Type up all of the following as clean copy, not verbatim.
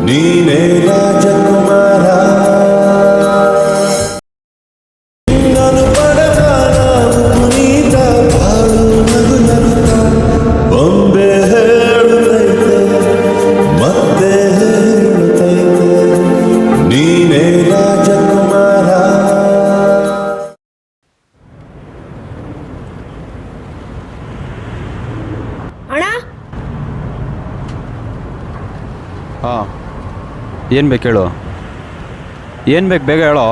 ನೀನೇ ರಾಜಕುಮಾರ ನಾನು ಪಡಗಾರ ಪುನೀತ ಬಾಳು ನಗು ನಗುತ್ತ ಬೊಂಬೆ ಹೇಳುತ್ತೈತೆ ಮತ್ತೆ ಹೇಳುತ್ತೈತೆ ನೀನೇ ರಾಜಕುಮಾರ. ಅಣ್ಣ ಹಾಂ, ಏನು ಬೇಕು ಹೇಳು, ಏನು ಬೇಕು ಬೇಗ ಹೇಳೋ.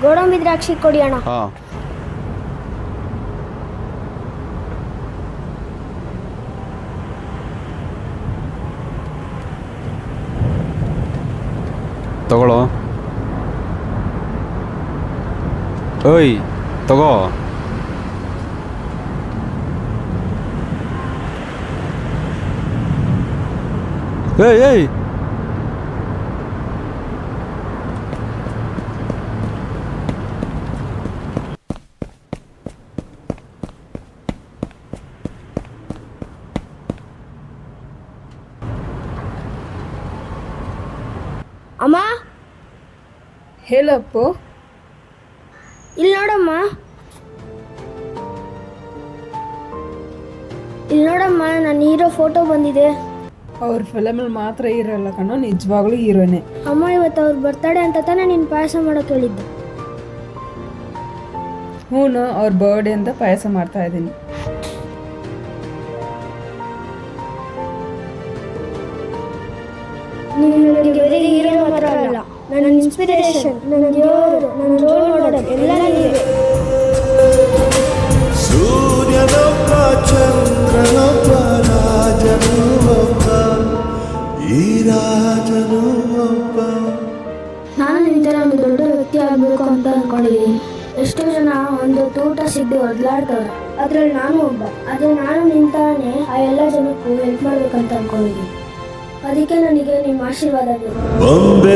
ಗೋಡಂಬಿ ದ್ರಾಕ್ಷಿ ಕೊಡಿ ಅಣ್ಣ. ಹಾಂ, ತಗೊಳ್ಳೋ. ಓಯ್ ತಗೋ. ಏಯ್ ಏಯ್ ಅಮ್ಮ ಹೇಳಪ್ಪು. ಇಲ್ಲಿ ನೋಡಮ್ಮ, ಇಲ್ಲಿ ನೋಡಮ್ಮ, ನನ್ನ ಹೀರೋ ಫೋಟೋ ಬಂದಿದೆ. ಅವ್ರ ಫಿಲಮಲ್ಲಿ ಮಾತ್ರ ಇರಲ್ಲ ಕಣೋ, ನಿಜವಾಗ್ಲೂ ಹೀರೋನೇ. ಅಮ್ಮ ಇವತ್ತು ಅವ್ರ ಬರ್ತಡೇ ಅಂತ ತಾನೇ ನೀನು ಪಾಯಸ ಮಾಡೋಕೆ ಹೇಳಿದ್ದು. ಹ್ಞೂ, ಅವ್ರ ಬರ್ಡೇ ಅಂತ ಪಾಯಸ ಮಾಡ್ತಾ ಇದ್ದೀನಿ. ನೀನು ನನಗೆ ಬರೀ ಹೀರೋ ಮಾತ್ರ ಅಲ್ಲ, ನನ್ನ ಇನ್ಸ್ಪಿರೇಷನ್, ನನ್ನ ದೇವರು, ನನ್ನ ರೋಲ್ ಮಾಡೆಲ್ ಎಲ್ಲ ನೀವೇ. ಸೂರ್ಯನೊಬ್ಬ ಚಂದ್ರನೊಬ್ಬ ರಾಜನು ಒಬ್ಬ ಈ ರಾಜನು ಒಬ್ಬ. ನಾನು ಈ ಥರ ಒಂದು ದೊಡ್ಡ ವ್ಯಕ್ತಿ ಆಗಬೇಕು ಅಂತ ಅಂದ್ಕೊಂಡಿದ್ದೀನಿ. ಎಷ್ಟೋ ಜನ ಒಂದು ಊಟ ಸಿಗದೆ ಒದ್ಲಾಡ್ತವ್ರೆ, ಅದ್ರಲ್ಲಿ ನಾನು ಒಬ್ಬ. ಆದರೆ ನಾನು ನಿಂತಾನೆ ಆ ಎಲ್ಲ ಜನಕ್ಕೂ ಹೆಲ್ಪ್ ಮಾಡ್ಬೇಕಂತ ಅಂದ್ಕೊಂಡಿದ್ದೀನಿ. ಅದಕ್ಕೆ ನನಗೆ ನಿಮ್ಮ ಆಶೀರ್ವಾದ ಬೇಕು. ಬೊಂಬೆ